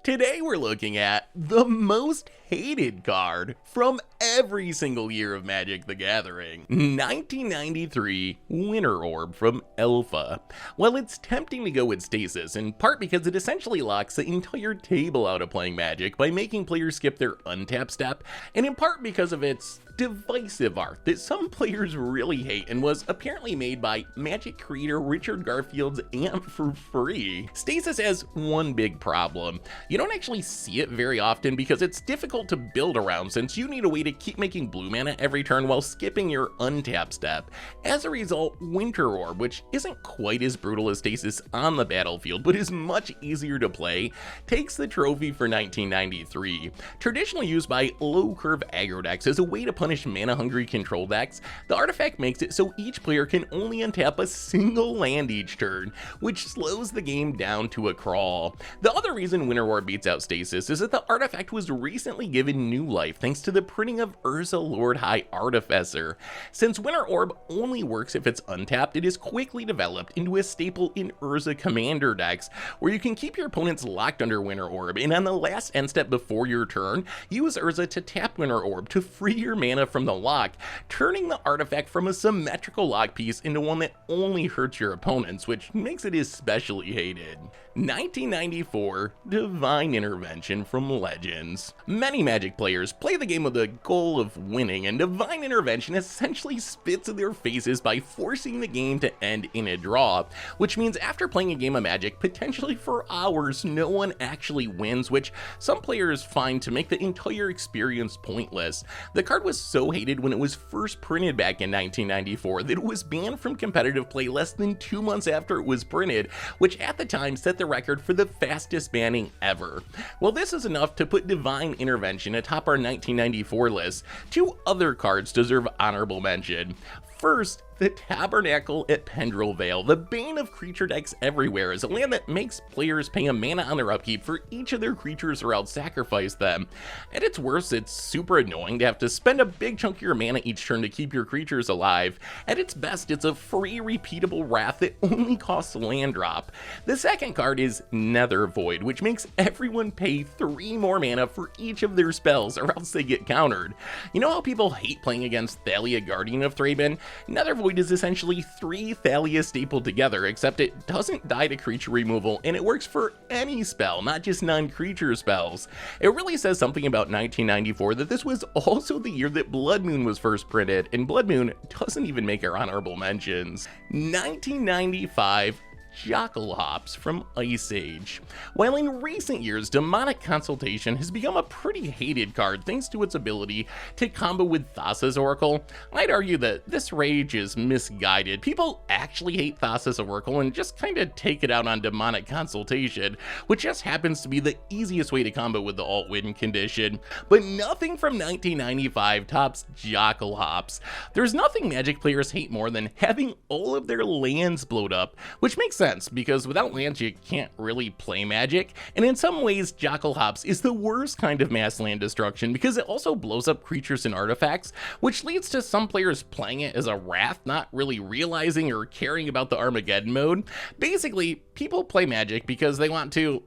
Today we're looking at the most hated card from every single year of Magic the Gathering. 1993 Winter Orb from Alpha. While it's tempting to go with Stasis, in part because it essentially locks the entire table out of playing Magic by making players skip their untap step, and in part because of its divisive art that some players really hate and was apparently made by Magic creator Richard Garfield's aunt for free. Stasis has one big problem. You don't actually see it very often because it's difficult to build around since you need a way to keep making blue mana every turn while skipping your untap step. As a result, Winter Orb, which isn't quite as brutal as Stasis on the battlefield but is much easier to play, takes the trophy for 1993. Traditionally used by low curve aggro decks as a way to punish mana-hungry control decks, the artifact makes it so each player can only untap a single land each turn, which slows the game down to a crawl. The other reason Winter Orb beats out Stasis is that the artifact was recently given new life thanks to the printing of Urza Lord High Artificer. Since Winter Orb only works if it's untapped, it is quickly developed into a staple in Urza Commander decks, where you can keep your opponents locked under Winter Orb, and on the last end step before your turn, use Urza to tap Winter Orb to free your mana from the lock, turning the artifact from a symmetrical lock piece into one that only hurts your opponents, which makes it especially hated. 1994 Divine Intervention from Legends. Many Magic players play the game with the goal of winning, and Divine Intervention essentially spits in their faces by forcing the game to end in a draw, which means after playing a game of Magic potentially for hours, no one actually wins, which some players find to make the entire experience pointless. The card was so hated when it was first printed back in 1994 that it was banned from competitive play less than 2 months after it was printed, which at the time set the record for the fastest banning ever. Well, this is enough to put Divine Intervention atop our 1994 list. Two other cards deserve honorable mention. First, the Tabernacle at Pendrell Vale. The bane of creature decks everywhere is a land that makes players pay a mana on their upkeep for each of their creatures or else sacrifice them. At its worst, it's super annoying to have to spend a big chunk of your mana each turn to keep your creatures alive. At its best, it's a free repeatable wrath that only costs land drop. The second card is Nether Void, which makes everyone pay 3 more mana for each of their spells or else they get countered. You know how people hate playing against Thalia, Guardian of Thraben? Nether Void is essentially 3 Thalia stapled together, except it doesn't die to creature removal and it works for any spell, not just non-creature spells. It really says something about 1994 that this was also the year that Blood Moon was first printed, and Blood Moon doesn't even make our honorable mentions. 1995 Jackal Hops from Ice Age. While in recent years, Demonic Consultation has become a pretty hated card thanks to its ability to combo with Thassa's Oracle, I'd argue that this rage is misguided. People actually hate Thassa's Oracle and just kinda take it out on Demonic Consultation, which just happens to be the easiest way to combo with the alt-win condition. But nothing from 1995 tops Jackal Hops. There's nothing Magic players hate more than having all of their lands blowed up, which makes sense because without lands you can't really play Magic, and in some ways Jackal Hops is the worst kind of mass land destruction because it also blows up creatures and artifacts, which leads to some players playing it as a wrath, not really realizing or caring about the Armageddon mode. Basically, people play Magic because they want to,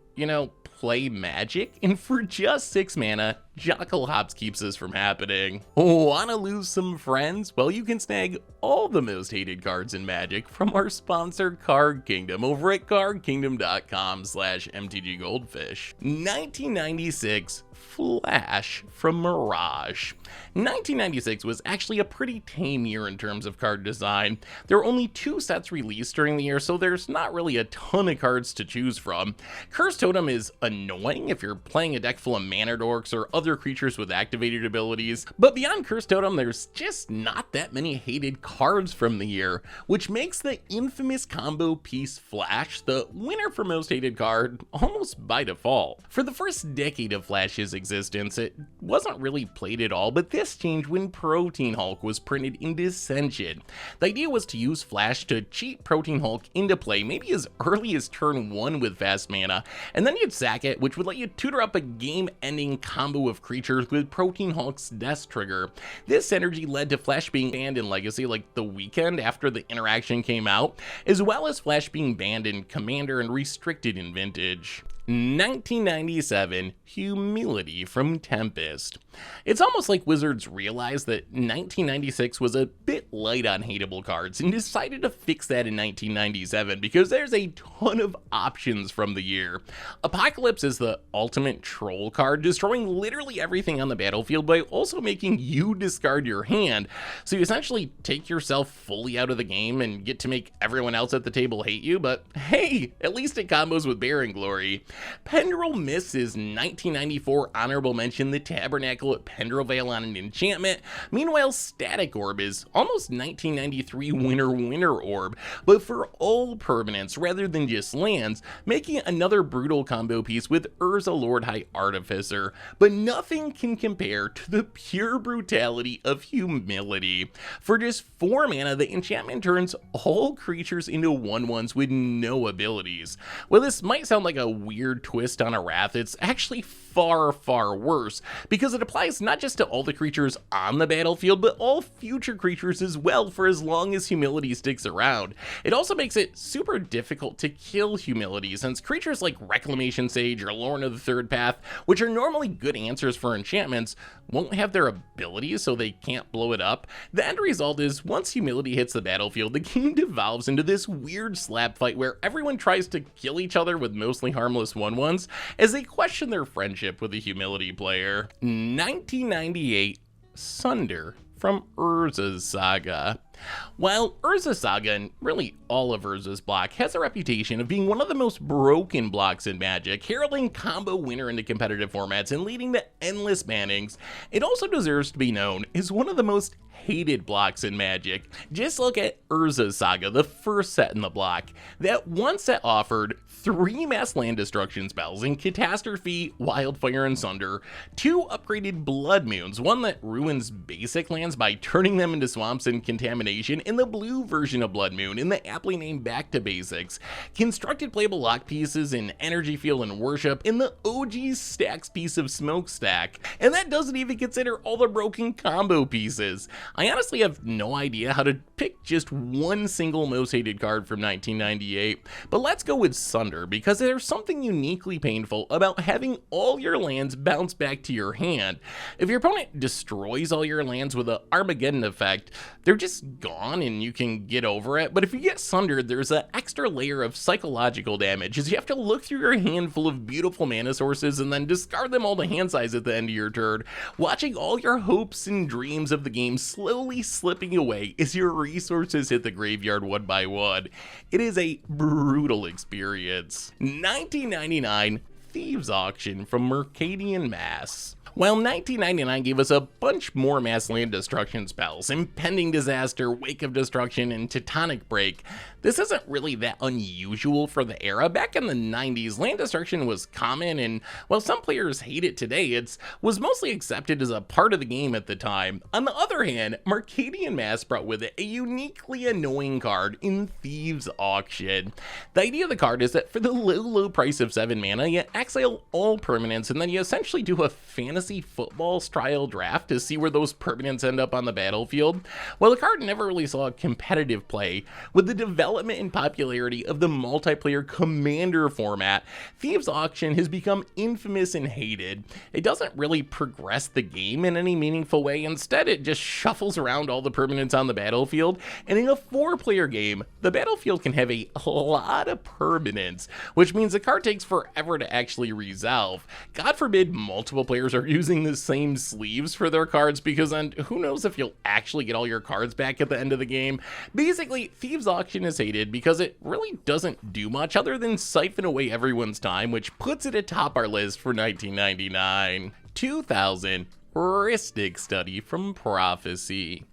play Magic, and for just 6 mana, Jackal Hops keeps this from happening. Wanna lose some friends? Well, you can snag all the most hated cards in Magic from our sponsor Card Kingdom over at cardkingdom.com/MTGGoldfish. 1996 Flash from Mirage. 1996 was actually a pretty tame year in terms of card design. There were only 2 sets released during the year, so there's not really a ton of cards to choose from. Curse Totem is annoying if you're playing a deck full of Mana Dorks or other creatures with activated abilities, but beyond Curse Totem, there's just not that many hated cards from the year, which makes the infamous combo piece Flash the winner for most hated card almost by default. For the first decade of Flash's existence, it wasn't really played at all, but this changed when Protein Hulk was printed in Dissension. The idea was to use Flash to cheat Protein Hulk into play maybe as early as turn 1 with fast mana, and then you'd sack it, which would let you tutor up a game-ending combo of creatures with Protein Hulk's Death Trigger. This synergy led to Flash being banned in Legacy like the weekend after the interaction came out, as well as Flash being banned in Commander and restricted in Vintage. 1997, Humility from Tempest. It's almost like Wizards realized that 1996 was a bit light on hateable cards and decided to fix that in 1997 because there's a ton of options from the year. Apocalypse is the ultimate troll card, destroying literally everything on the battlefield by also making you discard your hand. So you essentially take yourself fully out of the game and get to make everyone else at the table hate you, but hey, at least it combos with Baron Glory. Pendrell Mist is 1994 honorable mention, the Tabernacle at Pendrell Vale on an enchantment. Meanwhile, Static Orb is almost 1993 winner orb, but for all permanents rather than just lands, making it another brutal combo piece with Urza Lord High Artificer. But nothing can compare to the pure brutality of Humility. For just 4 mana, the enchantment turns all creatures into 1/1s with no abilities. Well, this might sound like a weird twist on a Wrath, it's actually far worse, because it applies not just to all the creatures on the battlefield, but all future creatures as well for as long as Humility sticks around. It also makes it super difficult to kill Humility, since creatures like Reclamation Sage or Lorna the Third Path, which are normally good answers for enchantments, won't have their abilities, so they can't blow it up. The end result is, once Humility hits the battlefield, the game devolves into this weird slap fight where everyone tries to kill each other with mostly harmless 1/1s as they question their friendship with a Humility player. 1998, Sunder from Urza's Saga. While Urza's Saga, and really all of Urza's block, has a reputation of being one of the most broken blocks in Magic, heralding combo winner into competitive formats and leading to endless bannings, it also deserves to be known as one of the most hated blocks in Magic. Just look at Urza's Saga, the first set in the block. That one set offered 3 mass land destruction spells in Catastrophe, Wildfire, and Sunder, 2 upgraded Blood Moons, one that ruins basic lands by turning them into swamps and contamination in the blue version of Blood Moon in the aptly named Back to Basics, constructed playable lock pieces in Energy Field and Worship in the OG Stacks piece of Smokestack, and that doesn't even consider all the broken combo pieces. I honestly have no idea how to pick just one single most hated card from 1998, but let's go with Sunder, because there's something uniquely painful about having all your lands bounce back to your hand. If your opponent destroys all your lands with an Armageddon effect, they're just gone and you can get over it, but if you get Sundered, there's an extra layer of psychological damage, as you have to look through your hand full of beautiful mana sources and then discard them all to hand size at the end of your turn, watching all your hopes and dreams of the game slowly slipping away as your resources hit the graveyard one by one. It is a brutal experience. 1999, Thieves Auction from Mercadian Mass. While 1999 gave us a bunch more mass land destruction spells, Impending Disaster, Wake of Destruction, and Tectonic Break, this isn't really that unusual for the era. Back in the 90s, land destruction was common, and while some players hate it today, it was mostly accepted as a part of the game at the time. On the other hand, Mercadian Mass brought with it a uniquely annoying card in Thieves Auction. The idea of the card is that for the low price of 7 mana, you exile all permanents, and then you essentially do a fantasy football style draft to see where those permanents end up on the battlefield. While the card never really saw competitive play, with the development and popularity of the multiplayer Commander format, Thieves Auction has become infamous and hated. It doesn't really progress the game in any meaningful way. Instead, it just shuffles around all the permanents on the battlefield, and in a 4-player game, the battlefield can have a lot of permanents, which means the card takes forever to actually resolve. God forbid multiple players are using the same sleeves for their cards, because then who knows if you'll actually get all your cards back at the end of the game. Basically, Thieves Auction is hated because it really doesn't do much other than siphon away everyone's time, which puts it atop our list for 1999. 2000, Rhystic Study from Prophecy.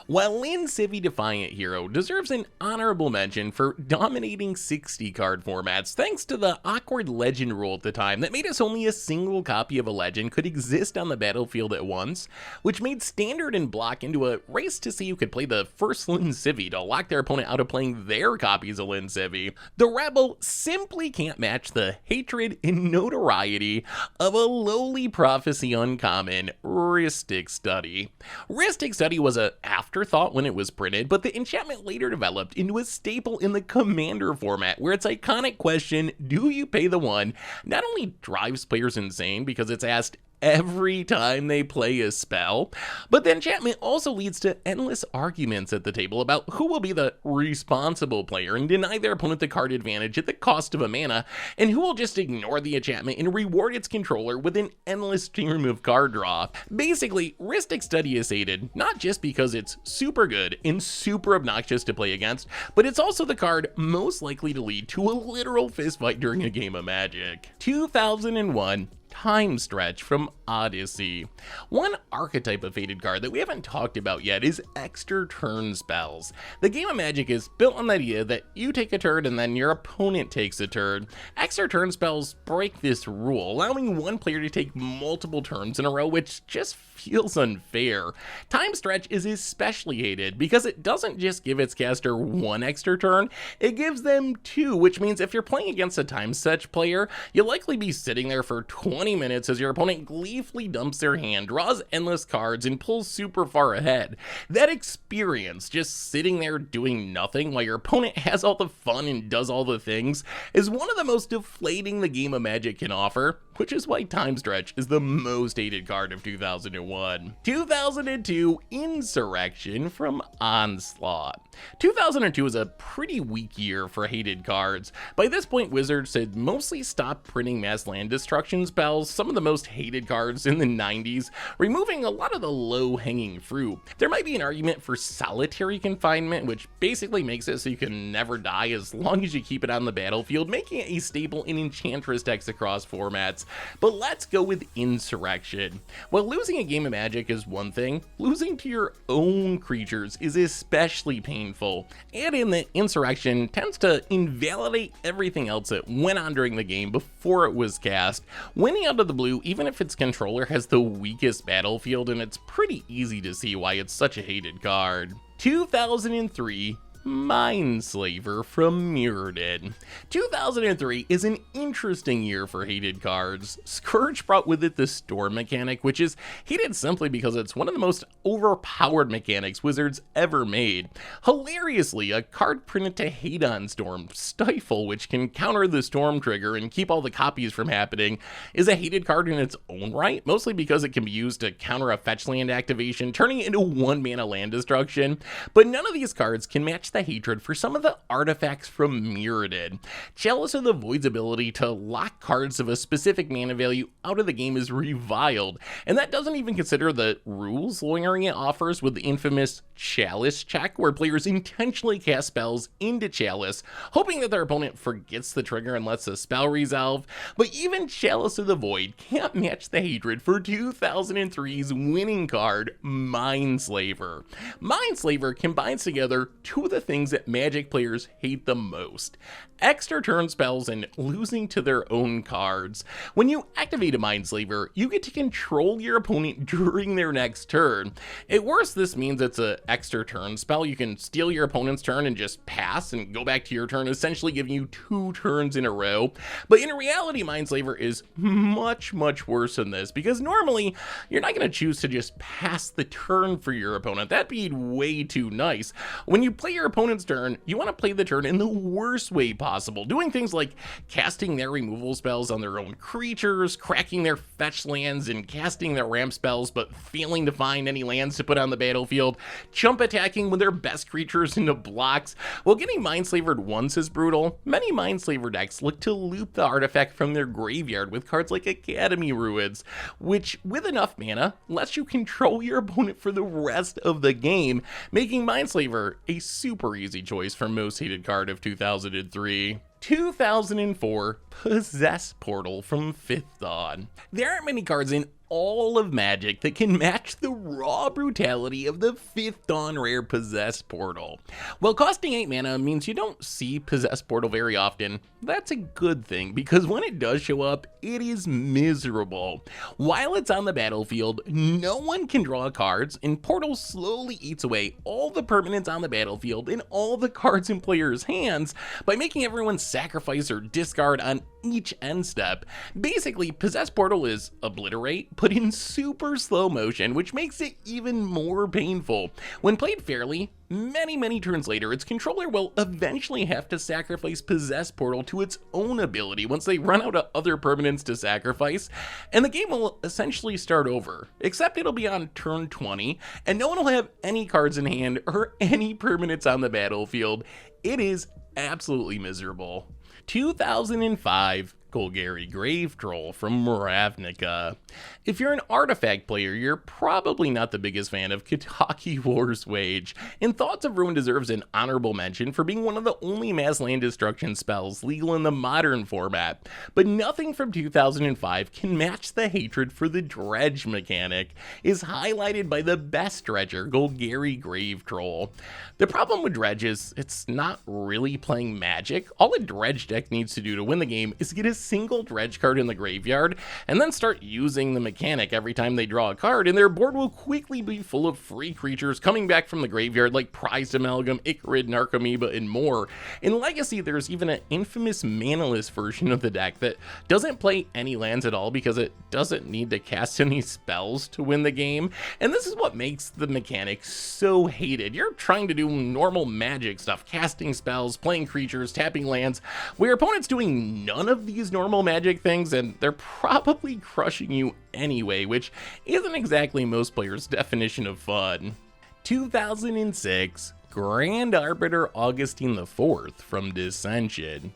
While Lin Civi Defiant Hero deserves an honorable mention for dominating 60 card formats thanks to the awkward legend rule at the time that made us only a single copy of a legend could exist on the battlefield at once, which made standard and block into a race to see who could play the first Lin Civi to lock their opponent out of playing their copies of Lin Civi, the Rebel simply can't match the hatred and notoriety of a lowly Prophecy uncommon, Rhystic Study. Rhystic Study was an afterthought when it was printed, but the enchantment later developed into a staple in the Commander format, where its iconic question, "Do you pay the one?" not only drives players insane because it's asked every time they play a spell, but the enchantment also leads to endless arguments at the table about who will be the responsible player and deny their opponent the card advantage at the cost of a mana, and who will just ignore the enchantment and reward its controller with an endless stream of card draw. Basically, Rhystic Study is hated, not just because it's super good and super obnoxious to play against, but it's also the card most likely to lead to a literal fistfight during a game of Magic. 2001 Time Stretch from Odyssey. One archetype of hated card that we haven't talked about yet is extra turn spells. The game of Magic is built on the idea that you take a turn and then your opponent takes a turn. Extra turn spells break this rule, allowing one player to take multiple turns in a row, which just feels unfair. Time Stretch is especially hated because it doesn't just give its caster one extra turn, it gives them two, which means if you're playing against a Time Stretch player, you'll likely be sitting there for 20 minutes as your opponent gleefully dumps their hand, draws endless cards, and pulls super far ahead. That experience, just sitting there doing nothing while your opponent has all the fun and does all the things, is one of the most deflating the game of Magic can offer, which is why Time Stretch is the most hated card of 2001. 2002 Insurrection from Onslaught. 2002 was a pretty weak year for hated cards. By this point, Wizards had mostly stopped printing mass land destruction spells, some of the most hated cards in the 90s, removing a lot of the low-hanging fruit. There might be an argument for solitary confinement, which basically makes it so you can never die as long as you keep it on the battlefield, making it a staple in Enchantress decks across formats. But let's go with Insurrection. While losing a game of Magic is one thing, losing to your own creatures is especially painful. And in the Insurrection tends to invalidate everything else that went on during the game before it was cast, winning out of the blue even if its controller has the weakest battlefield, and it's pretty easy to see why it's such a hated card. 2003 Mindslaver from Mirrodin. 2003 is an interesting year for hated cards. Scourge brought with it the Storm mechanic, which is hated simply because it's one of the most overpowered mechanics Wizards ever made. Hilariously, a card printed to hate on Storm, Stifle, which can counter the Storm trigger and keep all the copies from happening, is a hated card in its own right, mostly because it can be used to counter a fetch land activation, turning it into 1-mana land destruction. But none of these cards can match the hatred for some of the artifacts from Mirrodin. Chalice of the Void's ability to lock cards of a specific mana value out of the game is reviled, and that doesn't even consider the rules lawyering it offers with the infamous Chalice check, where players intentionally cast spells into Chalice, hoping that their opponent forgets the trigger and lets the spell resolve. But even Chalice of the Void can't match the hatred for 2003's winning card, Mindslaver. Mindslaver combines together two of the things that Magic players hate the most: extra turn spells and losing to their own cards. When you activate a Mindslaver, you get to control your opponent during their next turn. At worst, this means it's an extra turn spell. You can steal your opponent's turn and just pass and go back to your turn, essentially giving you 2 turns in a row. But in reality, Mindslaver is much worse than this, because normally you're not going to choose to just pass the turn for your opponent. That'd be way too nice. When you play your opponent's turn, you want to play the turn in the worst way possible, doing things like casting their removal spells on their own creatures, cracking their fetch lands, and casting their ramp spells but failing to find any lands to put on the battlefield, jump attacking with their best creatures into blocks. While getting Mindslavered once is brutal, many Mindslaver decks look to loop the artifact from their graveyard with cards like Academy Ruins, which, with enough mana, lets you control your opponent for the rest of the game, making Mindslaver a super easy choice for most hated card of 2003. 2004 Possess Portal from 5th Dawn. There aren't many cards in all of Magic that can match the raw brutality of the 5th Dawn rare Possess Portal. While costing 8 mana means you don't see Possess Portal very often, that's a good thing, because when it does show up, it is miserable. While it's on the battlefield, no one can draw cards, and Portal slowly eats away all the permanents on the battlefield and all the cards in players' hands by making everyone sacrifice or discard on each end step. Basically, Possess Portal is obliterate, but in super slow motion, which makes it even more painful. When played fairly, many turns later, its controller will eventually have to sacrifice Possess Portal to its own ability once they run out of other permanents to sacrifice, and the game will essentially start over, except it'll be on turn 20, and no one will have any cards in hand or any permanents on the battlefield. It is absolutely miserable. 2005 Golgari Grave Troll from Ravnica. If you're an Artifact player, you're probably not the biggest fan of Kataki War's Wage, and Thoughts of Ruin deserves an honorable mention for being one of the only mass land destruction spells legal in the modern format, but nothing from 2005 can match the hatred for the dredge mechanic, is highlighted by the best dredger, Golgari Grave Troll. The problem with dredge is it's not really playing Magic. All a dredge deck needs to do to win the game is get a single dredge card in the graveyard and then start using the mechanic every time they draw a card, and their board will quickly be full of free creatures coming back from the graveyard like Prized Amalgam, Icarid, Narcomoeba, and more. In Legacy, there's even an infamous manaless version of the deck that doesn't play any lands at all because it doesn't need to cast any spells to win the game, and this is what makes the mechanic so hated. You're trying to do normal Magic stuff, casting spells, playing creatures, tapping lands, where your opponent's doing none of these normal Magic things, and they're probably crushing you anyway, which isn't exactly most players' definition of fun. 2006 Grand Arbiter Augustine IV from Dissension.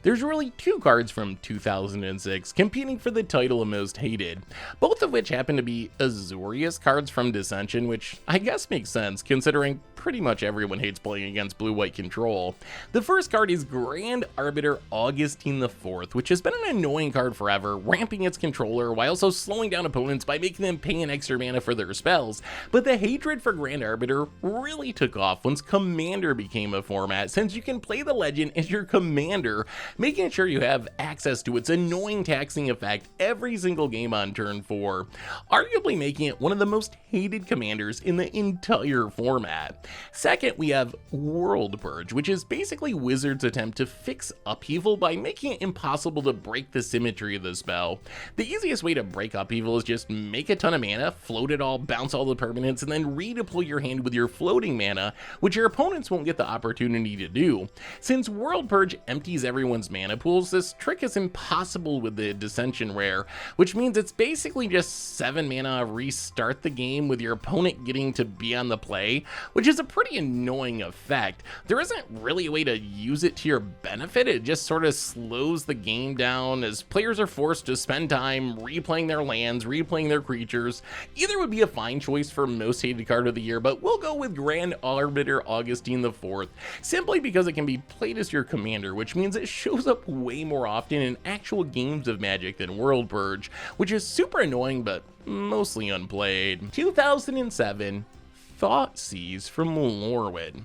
There's really two cards from 2006 competing for the title of most hated, both of which happen to be Azorius cards from Dissension, which I guess makes sense considering pretty much everyone hates playing against blue-white control. The first card is Grand Arbiter Augustine IV, which has been an annoying card forever, ramping its controller while also slowing down opponents by making them pay an extra mana for their spells. But the hatred for Grand Arbiter really took off once Commander became a format, since you can play the legend as your commander, making sure you have access to its annoying taxing effect every single game on turn 4, arguably making it one of the most hated commanders in the entire format. Second, we have World Purge, which is basically Wizard's attempt to fix Upheaval by making it impossible to break the symmetry of the spell. The easiest way to break Upheaval is just make a ton of mana, float it all, bounce all the permanents, and then redeploy your hand with your floating mana, which your opponents won't get the opportunity to do. Since World Purge empties everyone's mana pools, this trick is impossible with the Dissension rare, which means it's basically just 7 mana, restart the game with your opponent getting to be on the play, which is a pretty annoying effect. There isn't really a way to use it to your benefit. It just sort of slows the game down as players are forced to spend time replaying their lands, replaying their creatures. Either would be a fine choice for most hated card of the year, but we'll go with Grand Arbiter Augustine IV, simply because it can be played as your commander, which means it shows up way more often in actual games of Magic than World Purge, which is super annoying but mostly unplayed. 2007 Thoughtseize from Lorwyn.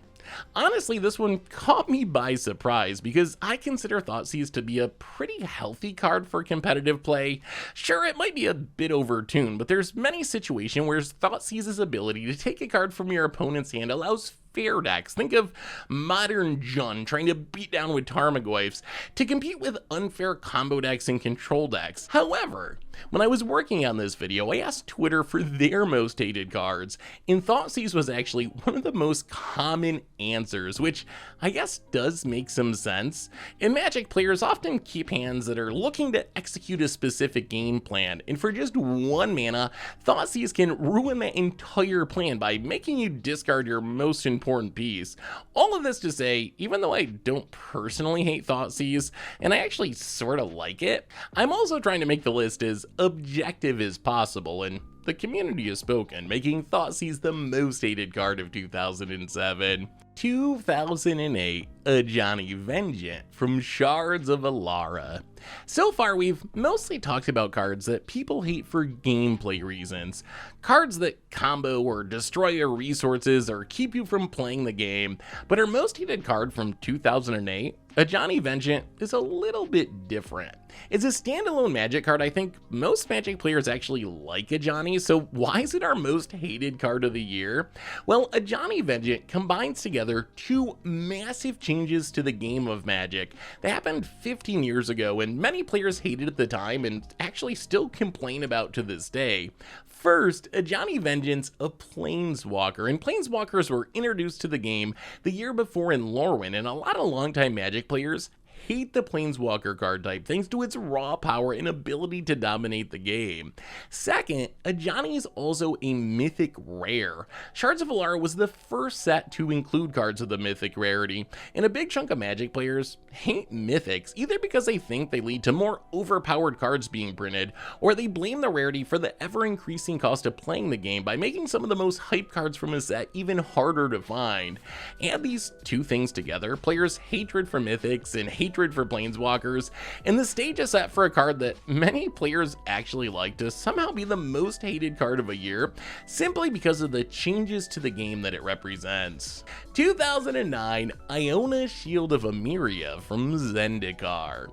Honestly, this one caught me by surprise because I consider Thoughtseize to be a pretty healthy card for competitive play. Sure, it might be a bit overtuned, but there's many situations where Thoughtseize's ability to take a card from your opponent's hand allows fair decks, think of modern Jund trying to beat down with Tarmogoyfs, to compete with unfair combo decks and control decks. However, when I was working on this video, I asked Twitter for their most hated cards, and Thoughtseize was actually one of the most common answers, which I guess does make some sense. In Magic, players often keep hands that are looking to execute a specific game plan, and for just 1 mana, Thoughtseize can ruin that entire plan by making you discard your most important piece. All of this to say, even though I don't personally hate Thoughtseize, and I actually sort of like it, I'm also trying to make the list as objective as possible, and the community has spoken, making Thoughtseize the most hated card of 2007. 2008 Ajani Vengeant from Shards of Alara. So far, we've mostly talked about cards that people hate for gameplay reasons. Cards that combo or destroy your resources or keep you from playing the game. But our most hated card from 2008, Ajani Vengeant, is a little bit different. It's a standalone Magic card. I think most Magic players actually like Ajani, so why is it our most hated card of the year? Well, Ajani Vengeant combines together together two massive changes to the game of Magic. They happened 15 years ago and many players hated at the time and actually still complain about to this day. First, Ajani Vengeance, a Planeswalker, and Planeswalkers were introduced to the game the year before in Lorwyn, and a lot of longtime Magic players hate the Planeswalker card type thanks to its raw power and ability to dominate the game. Second, Ajani is also a mythic rare. Shards of Alara was the first set to include cards of the mythic rarity, and a big chunk of Magic players hate mythics either because they think they lead to more overpowered cards being printed, or they blame the rarity for the ever-increasing cost of playing the game by making some of the most hype cards from a set even harder to find. Add these two things together, players' hatred for mythics and hatred for Planeswalkers, and the stage is set for a card that many players actually like to somehow be the most hated card of a year, simply because of the changes to the game that it represents. 2009, Iona Shield of Emeria from Zendikar.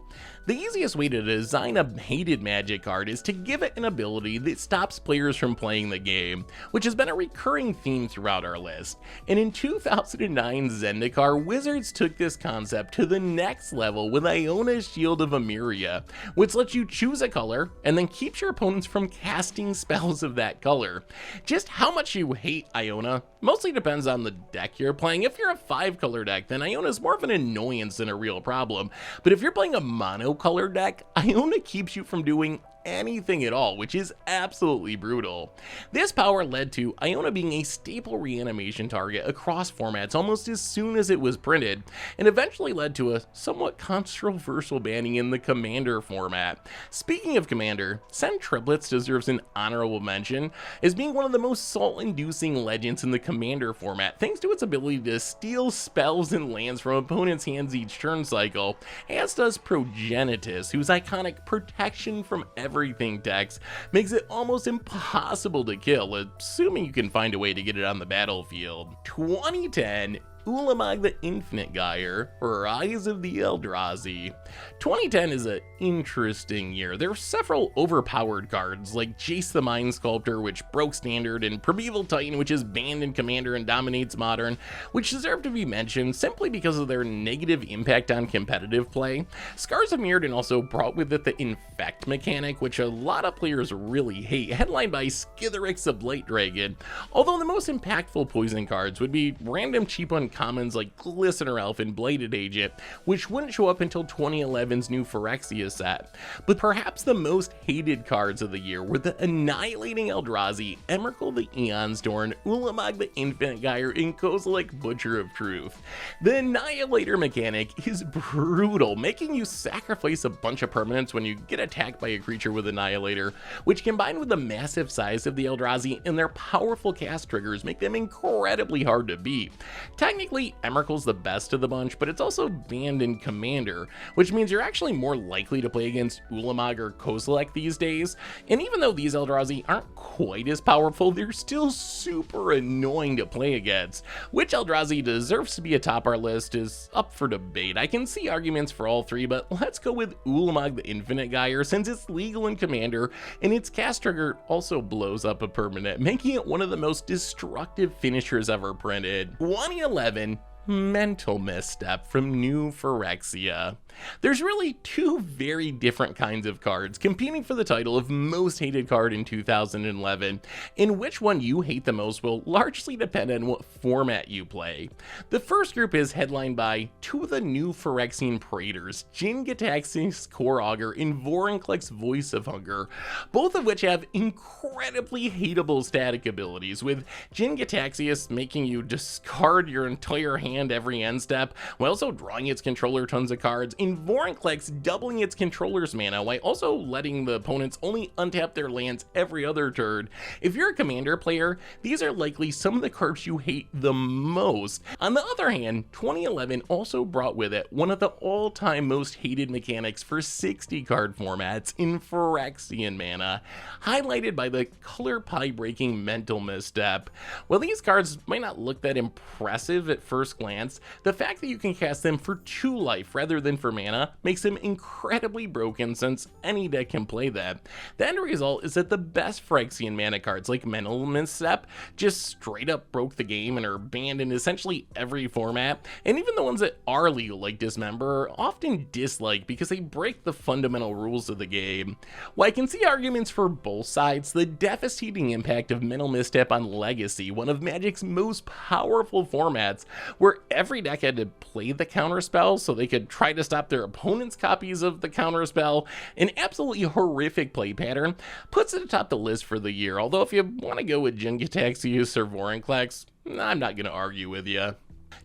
The easiest way to design a hated Magic card is to give it an ability that stops players from playing the game, which has been a recurring theme throughout our list. And in 2009 Zendikar, Wizards took this concept to the next level with Iona Shield of Emeria, which lets you choose a color and then keeps your opponents from casting spells of that color. Just how much you hate Iona mostly depends on the deck you're playing. If you're a 5-color deck, then Iona is more of an annoyance than a real problem. But if you're playing a mono-color deck, Iona keeps you from doing anything at all, which is absolutely brutal. This power led to Iona being a staple reanimation target across formats almost as soon as it was printed, and eventually led to a somewhat controversial banning in the Commander format. Speaking of Commander, Send Triplets deserves an honorable mention as being one of the most salt-inducing legends in the Commander format thanks to its ability to steal spells and lands from opponents' hands each turn cycle, as does Progenitus, whose iconic protection from everything text makes it almost impossible to kill, assuming you can find a way to get it on the battlefield. 2010, Ulamog the Infinite Gyre, Rise of the Eldrazi. 2010 is an interesting year. There are several overpowered cards like Jace the Mind Sculptor, which broke standard, and Primeval Titan, which is banned in Commander and dominates Modern, which deserve to be mentioned simply because of their negative impact on competitive play. Scars of Mirrodin also brought with it the Infect mechanic, which a lot of players really hate, headlined by Skithiryx of Light Dragon, although the most impactful poison cards would be random cheap uncommons like Glistener Elf and Bladed Agent, which wouldn't show up until 2011's new Phyrexia set. But perhaps the most hated cards of the year were the Annihilating Eldrazi, Emrakul the Eonstorn, Ulamog the Infinite Gyre, and Kozilek Butcher of Truth. The Annihilator mechanic is brutal, making you sacrifice a bunch of permanents when you get attacked by a creature with Annihilator, which combined with the massive size of the Eldrazi and their powerful cast triggers make them incredibly hard to beat. Technically, Emrakul's the best of the bunch, but it's also banned in Commander, which means you're actually more likely to play against Ulamog or Kozilek these days. And even though these Eldrazi aren't quite as powerful, they're still super annoying to play against. Which Eldrazi deserves to be atop our list is up for debate. I can see arguments for all three, but let's go with Ulamog the Infinite Gyre since it's legal in Commander and its cast trigger also blows up a permanent, making it one of the most destructive finishers ever printed. 2011, Mental Misstep from New Phyrexia. There's really two very different kinds of cards competing for the title of most hated card in 2011, and which one you hate the most will largely depend on what format you play. The first group is headlined by two of the new Phyrexian Praetors, Jin-Gitaxias Core Augur and Vorinclex Voice of Hunger, both of which have incredibly hateable static abilities, with Jin-Gitaxias making you discard your entire hand every end step, while also drawing its controller tons of cards, and Vorinclex doubling its controller's mana while also letting the opponents only untap their lands every other turn. If you're a Commander player, these are likely some of the cards you hate the most. On the other hand, 2011 also brought with it one of the all-time most hated mechanics for 60 card formats in Phyrexian mana, highlighted by the color pie breaking Mental Misstep. While these cards might not look that impressive at first glance, the fact that you can cast them for 2 life rather than for mana makes him incredibly broken since any deck can play that. The end result is that the best Phyrexian mana cards like Mental Misstep just straight up broke the game and are banned in essentially every format, and even the ones that are legal like Dismember are often disliked because they break the fundamental rules of the game. While I can see arguments for both sides, the devastating impact of Mental Misstep on Legacy, one of Magic's most powerful formats, where every deck had to play the counterspell so they could try to stop their opponent's copies of the counterspell, an absolutely horrific play pattern, puts it atop the list for the year. Although if you want to go with Jin-Gitaxias or Vorinclex, I'm not going to argue with you.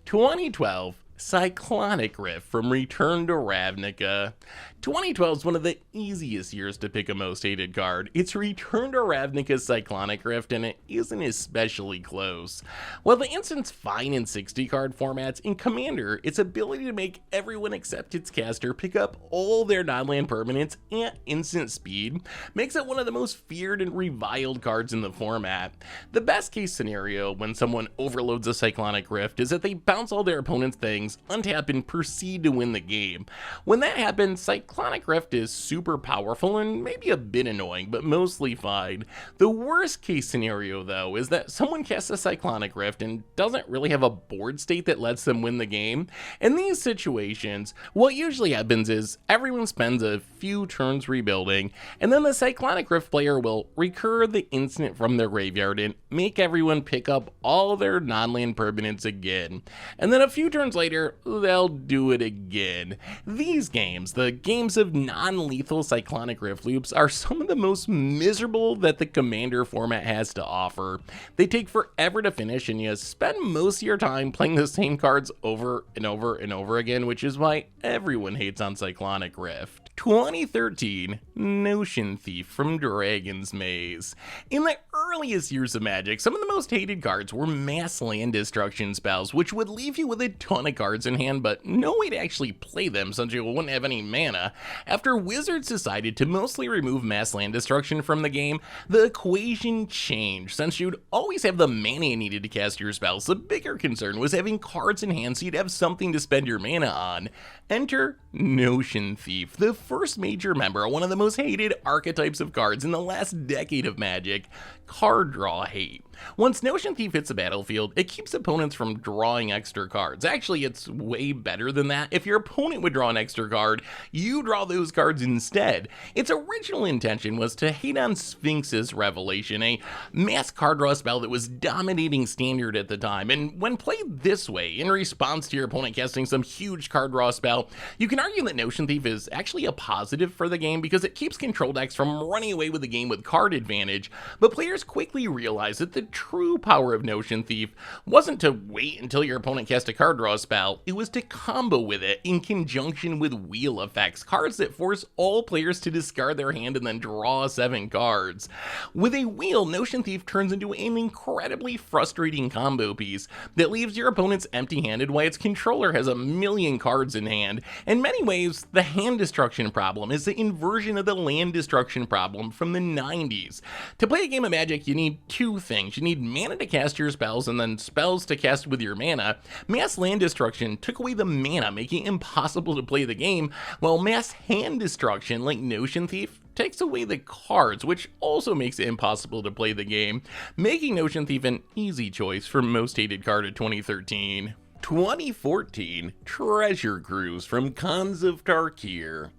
2012 Cyclonic Rift from Return to Ravnica. 2012 is one of the easiest years to pick a most hated card. It's Return to Ravnica's Cyclonic Rift, and it isn't especially close. While the instant's fine in 60 card formats, in Commander, its ability to make everyone except its caster pick up all their non-land permanents at instant speed makes it one of the most feared and reviled cards in the format. The best case scenario when someone overloads a Cyclonic Rift is that they bounce all their opponent's things, untap, and proceed to win the game. When that happens, Cyclonic Rift is super powerful and maybe a bit annoying, but mostly fine. The worst case scenario, though, is that someone casts a Cyclonic Rift and doesn't really have a board state that lets them win the game. In these situations, what usually happens is everyone spends a few turns rebuilding, and then the Cyclonic Rift player will recur the instant from their graveyard and make everyone pick up all their non-land permanents again. And then a few turns later, they'll do it again. These games, the games of non-lethal Cyclonic Rift loops, are some of the most miserable that the Commander format has to offer. They take forever to finish, and you spend most of your time playing the same cards over and over and over again, which is why everyone hates on Cyclonic Rift. 2013 Notion Thief from Dragon's Maze. In the earliest years of Magic, some of the most hated cards were mass land destruction spells, which would leave you with a ton of cards in hand, but no way to actually play them since you wouldn't have any mana. After Wizards decided to mostly remove mass land destruction from the game, the equation changed. Since you'd always have the mana you needed to cast your spells, the bigger concern was having cards in hand so you'd have something to spend your mana on. Enter Notion Thief, the first major member of one of the most hated archetypes of cards in the last decade of Magic, card draw hate. Once Notion Thief hits the battlefield, it keeps opponents from drawing extra cards. Actually, it's way better than that. If your opponent would draw an extra card, you draw those cards instead. Its original intention was to hate on Sphinx's Revelation, a mass card draw spell that was dominating Standard at the time, and when played this way, in response to your opponent casting some huge card draw spell, you can argue that Notion Thief is actually a positive for the game because it keeps control decks from running away with the game with card advantage, but players quickly realize that the true power of Notion Thief wasn't to wait until your opponent cast a card draw spell, it was to combo with it in conjunction with wheel effects, cards that force all players to discard their hand and then draw 7 cards. With a wheel, Notion Thief turns into an incredibly frustrating combo piece that leaves your opponents empty-handed while its controller has a million cards in hand. In many ways, the hand destruction problem is the inversion of the land destruction problem from the 90s. To play a game of Magic, you need two things. You need mana to cast your spells and then spells to cast with your mana. Mass land destruction took away the mana, making it impossible to play the game, while mass hand destruction, like Notion Thief, takes away the cards, which also makes it impossible to play the game, making Notion Thief an easy choice for most hated card of 2013. 2014 Treasure Cruise from Khans of Tarkir.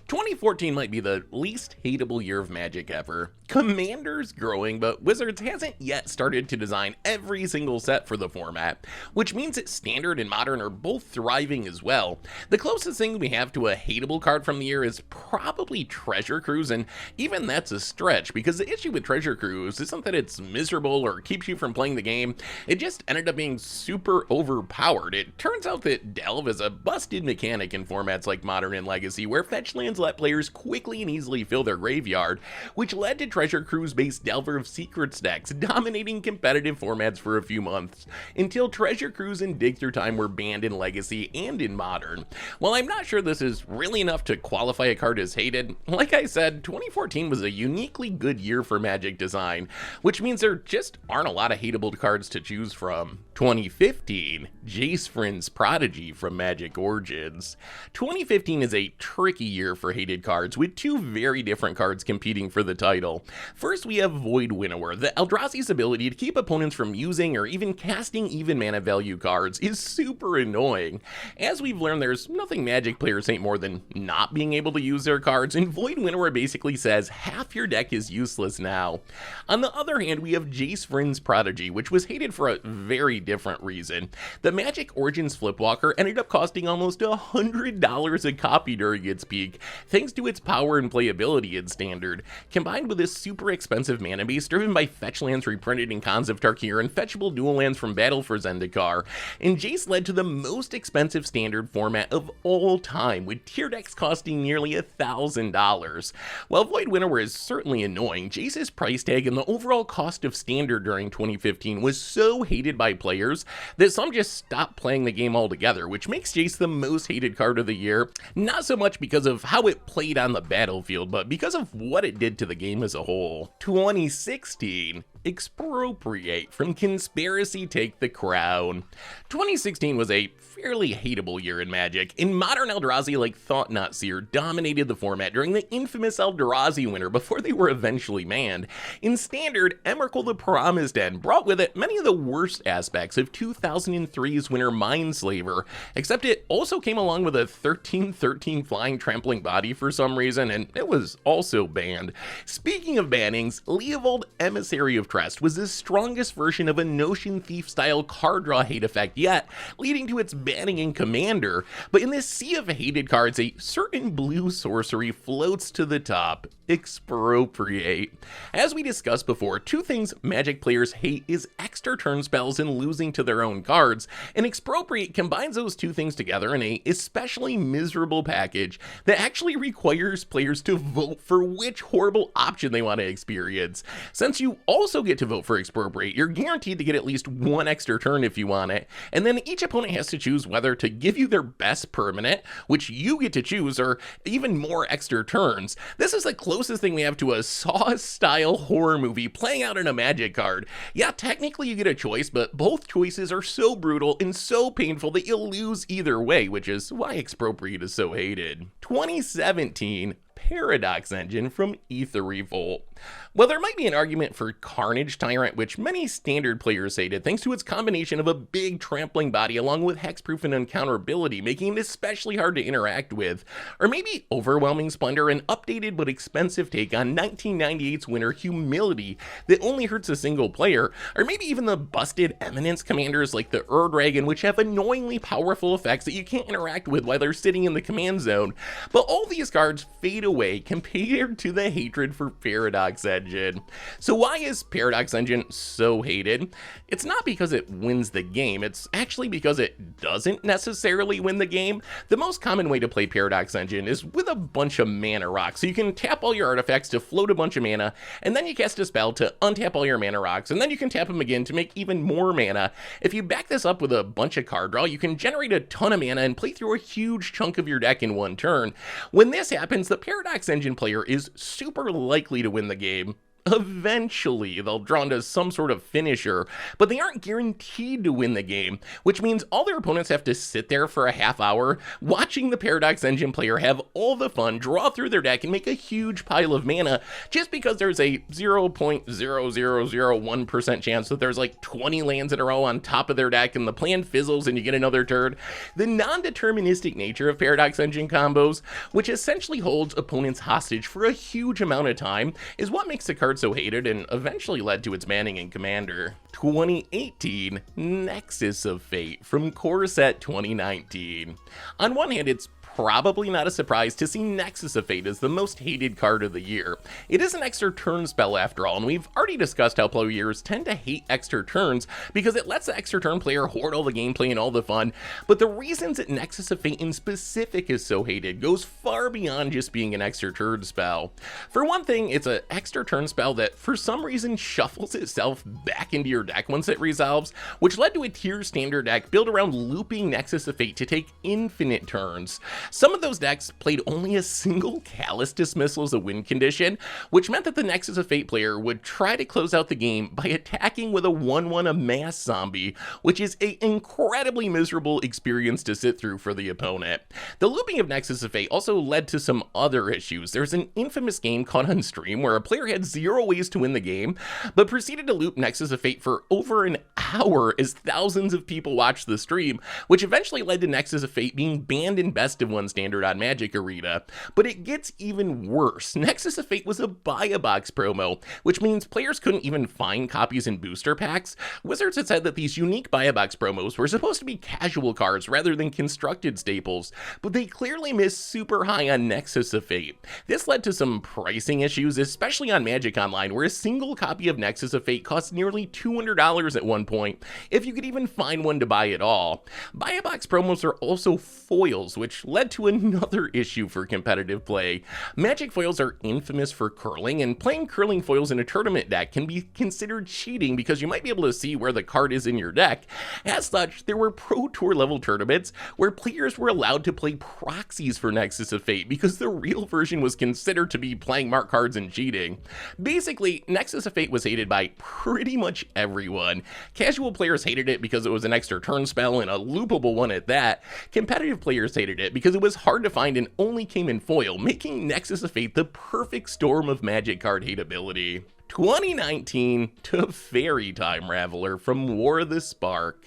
2014 might be the least hateable year of Magic ever. Commander's growing, but Wizards hasn't yet started to design every single set for the format, which means that Standard and Modern are both thriving as well. The closest thing we have to a hateable card from the year is probably Treasure Cruise, and even that's a stretch, because the issue with Treasure Cruise isn't that it's miserable or keeps you from playing the game, it just ended up being super overpowered. It turns out that Delve is a busted mechanic in formats like Modern and Legacy, where fetch fetch lands let players quickly and easily fill their graveyard, which led to Treasure Cruise-based Delver of Secrets decks dominating competitive formats for a few months, until Treasure Cruise and Dig Through Time were banned in Legacy and in Modern. While I'm not sure this is really enough to qualify a card as hated, like I said, 2014 was a uniquely good year for Magic design, which means there just aren't a lot of hateable cards to choose from. 2015, Jace Vryn's Prodigy from Magic Origins. 2015 is a tricky year for hated cards, with two very different cards competing for the title. First, we have Void Winnower. The Eldrazi's ability to keep opponents from using or even casting even mana value cards is super annoying. As we've learned, there's nothing Magic players hate more than not being able to use their cards, and Void Winnower basically says half your deck is useless now. On the other hand, we have Jace Vryn's Prodigy, which was hated for a very different reason. The Magic Origins Flipwalker ended up costing almost $100 a copy during its peak, thanks to its power and playability in Standard, combined with this super expensive mana base driven by fetch lands reprinted in Khans of Tarkir and fetchable dual lands from Battle for Zendikar, and Jace led to the most expensive Standard format of all time, with tier decks costing nearly $1,000. While Void Winnower is certainly annoying, Jace's price tag and the overall cost of Standard during 2015 was so hated by players that some just stopped playing the game altogether, which makes Jace the most hated card of the year, not so much because of how it played on the battlefield, but because of what it did to the game as a whole. 2016, Expropriate from Conspiracy Take the Crown. 2016 was a fairly hateable year in Magic. In Modern, Eldrazi like Thought-Knot Seer dominated the format during the infamous Eldrazi winter before they were eventually banned. In Standard, Emrakul the Promised End brought with it many of the worst aspects of 2003's winter Mindslaver, except it also came along with a 13/13 flying trampling body for some reason, and it was also banned. Speaking of bannings, Leovold Emissary of Trest was the strongest version of a Notion Thief-style card draw hate effect yet, leading to its banning in Commander. But in this sea of hated cards, a certain blue sorcery floats to the top: Expropriate. As we discussed before, two things Magic players hate is extra turn spells and losing to their own cards, and Expropriate combines those two things together in a especially miserable package that actually requires players to vote for which horrible option they want to experience. Since you also get to vote for Expropriate, you're guaranteed to get at least one extra turn if you want it, and then each opponent has to choose whether to give you their best permanent, which you get to choose, or even more extra turns. This is the closest thing we have to a Saw-style horror movie playing out in a Magic card. Yeah, technically you get a choice, but both choices are so brutal and so painful that you'll lose either way, which is why Expropriate is so hated. 2017, Paradox Engine from Aether Revolt. Well, there might be an argument for Carnage Tyrant, which many Standard players hated thanks to its combination of a big trampling body along with hexproof and uncounterability, making it especially hard to interact with. Or maybe Overwhelming Splendor, an updated but expensive take on 1998's winner Humility that only hurts a single player. Or maybe even the busted Eminence commanders like the Ur-Dragon, which have annoyingly powerful effects that you can't interact with while they're sitting in the command zone. But all these cards fade away compared to the hatred for Paradox Engine. So why is Paradox Engine so hated? It's not because it wins the game, it's actually because it doesn't necessarily win the game. The most common way to play Paradox Engine is with a bunch of mana rocks. So you can tap all your artifacts to float a bunch of mana, and then you cast a spell to untap all your mana rocks, and then you can tap them again to make even more mana. If you back this up with a bunch of card draw, you can generate a ton of mana and play through a huge chunk of your deck in one turn. When this happens, the Paradox Engine player is super likely to win the game. Eventually, they'll draw into some sort of finisher, but they aren't guaranteed to win the game, which means all their opponents have to sit there for a half hour watching the Paradox Engine player have all the fun, draw through their deck, and make a huge pile of mana just because there's a 0.0001% chance that there's like 20 lands in a row on top of their deck and the plan fizzles and you get another turn. The non-deterministic nature of Paradox Engine combos, which essentially holds opponents hostage for a huge amount of time, is what makes the card so hated and eventually led to its banning in Commander. 2018, Nexus of Fate from Core Set 2019. On one hand, it's probably not a surprise to see Nexus of Fate as the most hated card of the year. It is an extra turn spell after all, and we've already discussed how players tend to hate extra turns because it lets the extra turn player hoard all the gameplay and all the fun, but the reasons that Nexus of Fate in specific is so hated goes far beyond just being an extra turn spell. For one thing, it's an extra turn spell that for some reason shuffles itself back into your deck once it resolves, which led to a tier standard deck built around looping Nexus of Fate to take infinite turns. Some of those decks played only a single Callous Dismissal as a win condition, which meant that the Nexus of Fate player would try to close out the game by attacking with a 1/1 Amass Zombie, which is an incredibly miserable experience to sit through for the opponent. The looping of Nexus of Fate also led to some other issues. There's an infamous game caught on stream where a player had 0 ways to win the game, but proceeded to loop Nexus of Fate for over an hour as thousands of people watched the stream, which eventually led to Nexus of Fate being banned in Best of 1 standard on Magic Arena. But it gets even worse. Nexus of Fate was a buy-a-box promo, which means players couldn't even find copies in booster packs. Wizards had said that these unique buy-a-box promos were supposed to be casual cards rather than constructed staples, but they clearly missed super high on Nexus of Fate. This led to some pricing issues, especially on Magic Online, where a single copy of Nexus of Fate cost nearly $200 at one point, if you could even find one to buy at all. Buy-a-box promos are also foils, which led to another issue for competitive play. Magic foils are infamous for curling, and playing curling foils in a tournament deck can be considered cheating because you might be able to see where the card is in your deck. As such, there were Pro Tour level tournaments where players were allowed to play proxies for Nexus of Fate because the real version was considered to be playing marked cards and cheating. Basically, Nexus of Fate was hated by pretty much everyone. Casual players hated it because it was an extra turn spell and a loopable one at that. Competitive players hated it because it was hard to find and only came in foil, making Nexus of Fate the perfect storm of Magic card hateability. 2019 to Fairy Time Raveler from War of the Spark.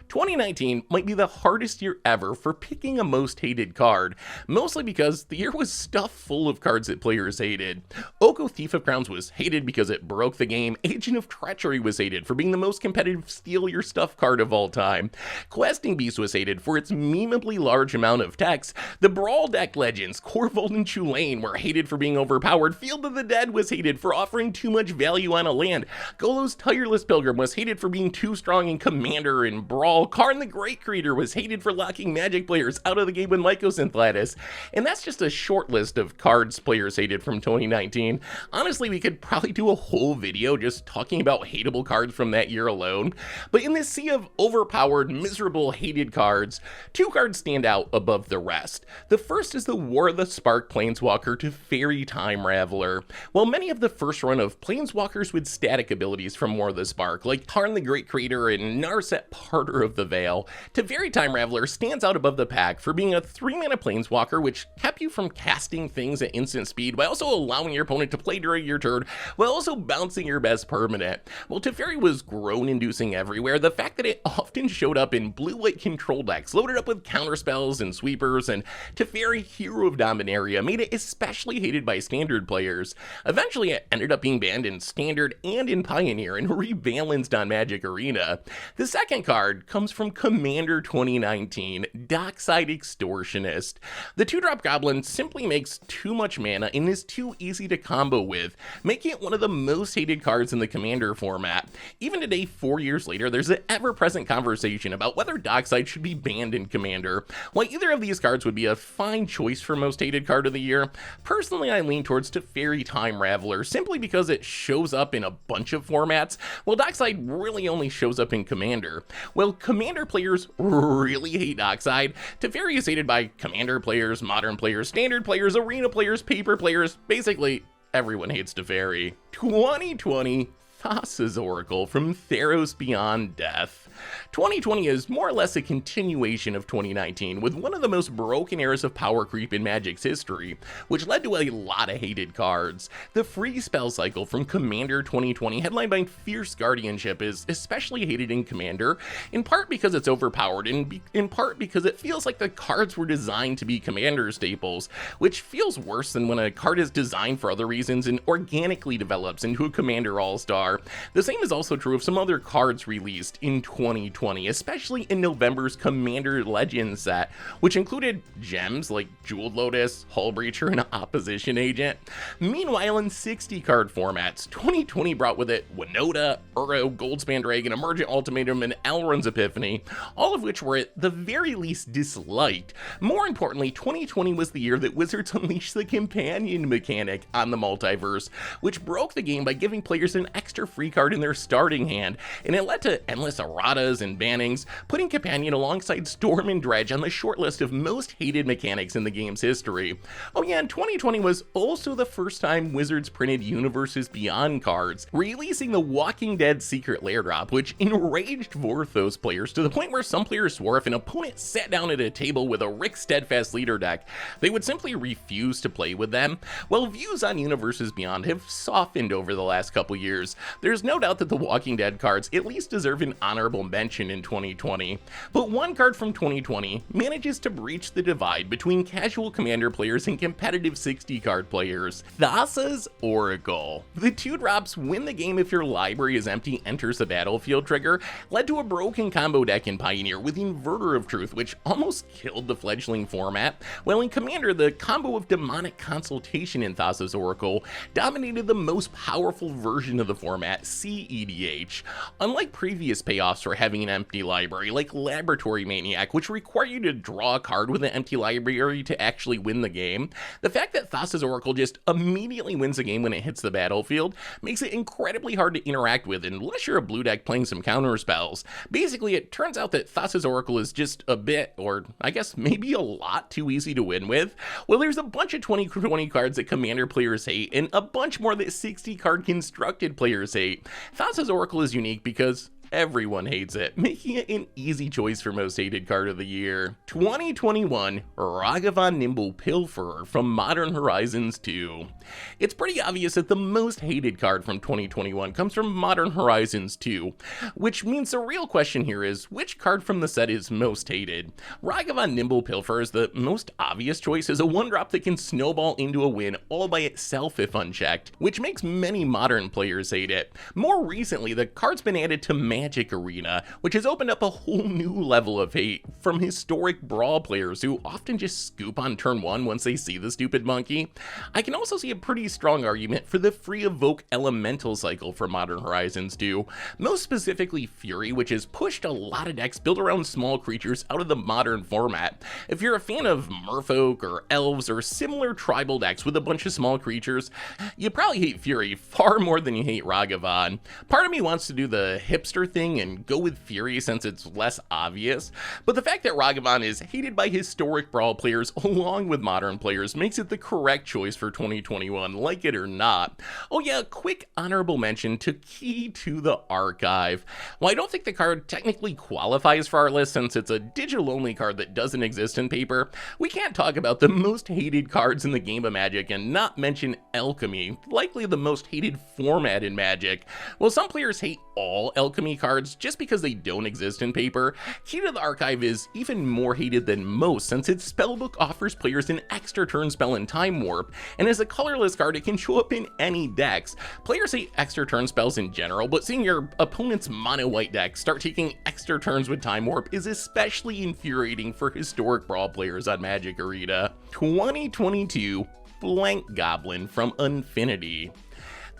2019 might be the hardest year ever for picking a most hated card, mostly because the year was stuffed full of cards that players hated. Oko Thief of Crowns was hated because it broke the game. Agent of Treachery was hated for being the most competitive steal your stuff card of all time. Questing Beast was hated for its memeably large amount of text. The Brawl deck legends, Corvold and Chulane, were hated for being overpowered. Field of the Dead was hated for offering too much value on a land. Golo's Tireless Pilgrim was hated for being too strong in Commander and Brawl. Karn the Great Creator was hated for locking Magic players out of the game with Mycosynth Lattice. And that's just a short list of cards players hated from 2019. Honestly, we could probably do a whole video just talking about hateable cards from that year alone. But in this sea of overpowered, miserable, hated cards, 2 cards stand out above the rest. The first is the War of the Spark Planeswalker to Fairy Time Raveler. While many of the first run of Planeswalkers with static abilities from War of the Spark, like Karn the Great Creator and Narset Parter of the Veil, Teferi Time Raveler stands out above the pack for being a 3-mana Planeswalker which kept you from casting things at instant speed while also allowing your opponent to play during your turn while also bouncing your best permanent. While Teferi was groan-inducing everywhere, the fact that it often showed up in blue-white control decks loaded up with counterspells and sweepers, and Teferi Hero of Dominaria made it especially hated by Standard players. Eventually it ended up being banned in Standard and in Pioneer and rebalanced on Magic Arena. The second card comes from Commander 2019, Dockside Extortionist. The 2-drop goblin simply makes too much mana and is too easy to combo with, making it one of the most hated cards in the Commander format. Even today, 4 years later, there's an ever-present conversation about whether Dockside should be banned in Commander. While either of these cards would be a fine choice for most hated card of the year, personally I lean towards Teferi Time Raveler simply because it shows up in a bunch of formats, while Dockside really only shows up in Commander. Well, Commander players really hate Dockside. Teferi is hated by Commander players, Modern players, Standard players, Arena players, Paper players. Basically, everyone hates Teferi. 2020 Thassa's Oracle from Theros Beyond Death. 2020 is more or less a continuation of 2019, with one of the most broken eras of power creep in Magic's history, which led to a lot of hated cards. The free spell cycle from Commander 2020, headlined by Fierce Guardianship, is especially hated in Commander, in part because it's overpowered, and in part because it feels like the cards were designed to be Commander staples, which feels worse than when a card is designed for other reasons and organically develops into a Commander all-star. far. The same is also true of some other cards released in 2020, especially in November's Commander Legends set, which included gems like Jeweled Lotus, Hull Breacher, and Opposition Agent. Meanwhile, in 60 card formats, 2020 brought with it Winota, Uro, Goldspan Dragon, Emergent Ultimatum, and Elrond's Epiphany, all of which were at the very least disliked. More importantly, 2020 was the year that Wizards unleashed the companion mechanic on the multiverse, which broke the game by giving players an extra free card in their starting hand, and it led to endless erratas and bannings, putting companion alongside Storm and Dredge on the short list of most hated mechanics in the game's history. Oh yeah, and 2020 was also the first time Wizards printed Universes Beyond cards, releasing the Walking Dead Secret Lair drop, which enraged Vorthos players to the point where some players swore if an opponent sat down at a table with a Rick Steadfast leader deck, they would simply refuse to play with them. Well, views on Universes Beyond have softened over the last couple years. There's no doubt that the Walking Dead cards at least deserve an honorable mention in 2020, but one card from 2020 manages to breach the divide between casual Commander players and competitive 60 card players. Thassa's Oracle. The 2-drops win the game if your library is empty, enters the battlefield trigger, led to a broken combo deck in Pioneer with Inverter of Truth, which almost killed the fledgling format, while in Commander, the combo of Demonic Consultation in Thassa's Oracle dominated the most powerful version of the format, CEDH. Unlike previous payoffs for having an empty library, like Laboratory Maniac, which require you to draw a card with an empty library to actually win the game, the fact that Thassa's Oracle just immediately wins the game when it hits the battlefield makes it incredibly hard to interact with unless you're a blue deck playing some counter spells. Basically, it turns out that Thassa's Oracle is just a bit, or I guess maybe a lot, too easy to win with. Well, there's a bunch of 2020 cards that Commander players hate, and a bunch more that 60 card constructed players hate. Thassa's Oracle is unique because everyone hates it, making it an easy choice for most hated card of the year. 2021 Ragavan Nimble Pilferer from Modern Horizons 2. It's pretty obvious that the most hated card from 2021 comes from Modern Horizons 2, which means the real question here is, which card from the set is most hated? Ragavan Nimble Pilferer is the most obvious choice as a 1-drop that can snowball into a win all by itself if unchecked, which makes many modern players hate it. More recently, the card's been added to Magic Arena, which has opened up a whole new level of hate from historic Brawl players who often just scoop on turn 1 once they see the stupid monkey. I can also see a pretty strong argument for the free evoke elemental cycle for Modern Horizons 2, most specifically Fury, which has pushed a lot of decks built around small creatures out of the modern format. If you're a fan of Merfolk or Elves or similar tribal decks with a bunch of small creatures, you probably hate Fury far more than you hate Ragavan. Part of me wants to do the hipster thing and go with Fury since it's less obvious, but the fact that Ragavan is hated by historic Brawl players along with modern players makes it the correct choice for 2021, like it or not. Oh yeah, quick honorable mention to Key to the Archive. While I don't think the card technically qualifies for our list since it's a digital-only card that doesn't exist in paper, we can't talk about the most hated cards in the game of Magic and not mention Alchemy, likely the most hated format in Magic. While some players hate all Alchemy cards just because they don't exist in paper, Key to the Archive is even more hated than most since its spellbook offers players an extra turn spell in Time Warp, and as a colorless card it can show up in any decks. Players hate extra turn spells in general, but seeing your opponent's mono-white deck start taking extra turns with Time Warp is especially infuriating for historic Brawl players on Magic Arena. 2022 Blank Goblin from Unfinity.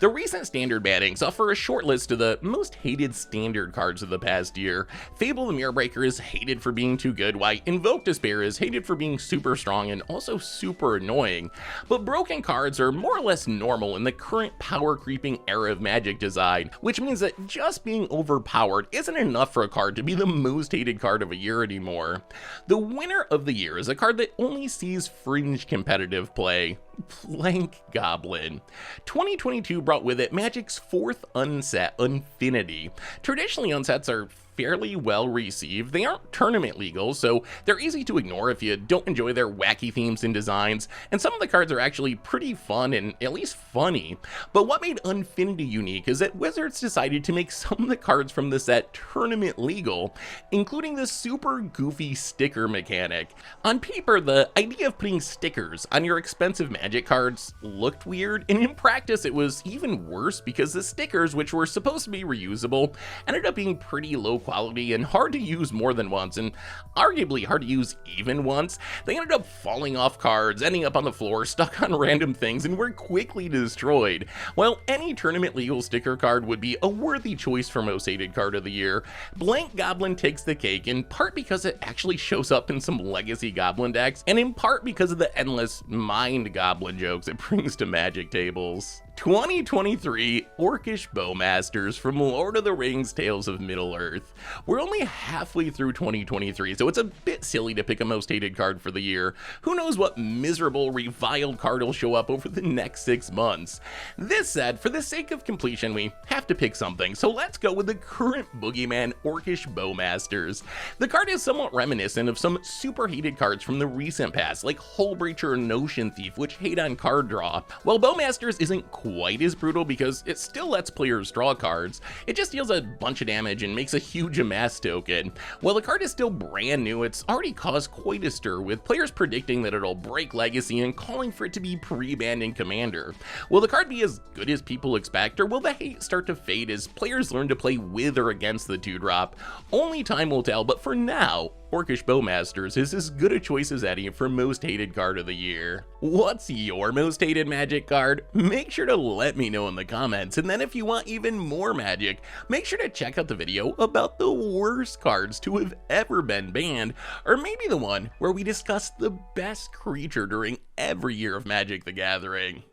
The recent standard bannings offer a short list of the most hated standard cards of the past year. Fable the Mirrorbreaker is hated for being too good, while Invoke Despair is hated for being super strong and also super annoying. But broken cards are more or less normal in the current power creeping era of Magic design, which means that just being overpowered isn't enough for a card to be the most hated card of a year anymore. The winner of the year is a card that only sees fringe competitive play. Blank Goblin. 2022 brought with it Magic's 4th unset, Unfinity. Traditionally, unsets are fairly well received. They aren't tournament legal, so they're easy to ignore if you don't enjoy their wacky themes and designs, and some of the cards are actually pretty fun and at least funny. But what made Unfinity unique is that Wizards decided to make some of the cards from the set tournament legal, including the super goofy sticker mechanic. On paper, the idea of putting stickers on your expensive Magic cards looked weird, and in practice it was even worse because the stickers, which were supposed to be reusable, ended up being pretty low quality and hard to use more than once, and arguably hard to use even once. They ended up falling off cards, ending up on the floor, stuck on random things, and were quickly destroyed. While any tournament legal sticker card would be a worthy choice for most hated card of the year, Blank Goblin takes the cake, in part because it actually shows up in some legacy Goblin decks, and in part because of the endless Mind Goblin jokes it brings to Magic tables. 2023 Orcish Bowmasters from Lord of the Rings Tales of Middle-earth. We're only halfway through 2023, so it's a bit silly to pick a most hated card for the year. Who knows what miserable, reviled card will show up over the next 6 months. This said, for the sake of completion, we have to pick something, so let's go with the current boogeyman Orcish Bowmasters. The card is somewhat reminiscent of some super hated cards from the recent past, like Hullbreacher and Notion Thief, which hate on card draw. While Bowmasters isn't quite as brutal because it still lets players draw cards, it just deals a bunch of damage and makes a huge amass token. While the card is still brand new, it's already caused quite a stir, with players predicting that it'll break Legacy and calling for it to be pre-banned in Commander. Will the card be as good as people expect, or will the hate start to fade as players learn to play with or against the 2-drop? Only time will tell, but for now, Orcish Bowmasters is as good a choice as any for most hated card of the year. What's your most hated Magic card? Make sure to let me know in the comments, and then if you want even more Magic, make sure to check out the video about the worst cards to have ever been banned, or maybe the one where we discuss the best creature during every year of Magic the Gathering.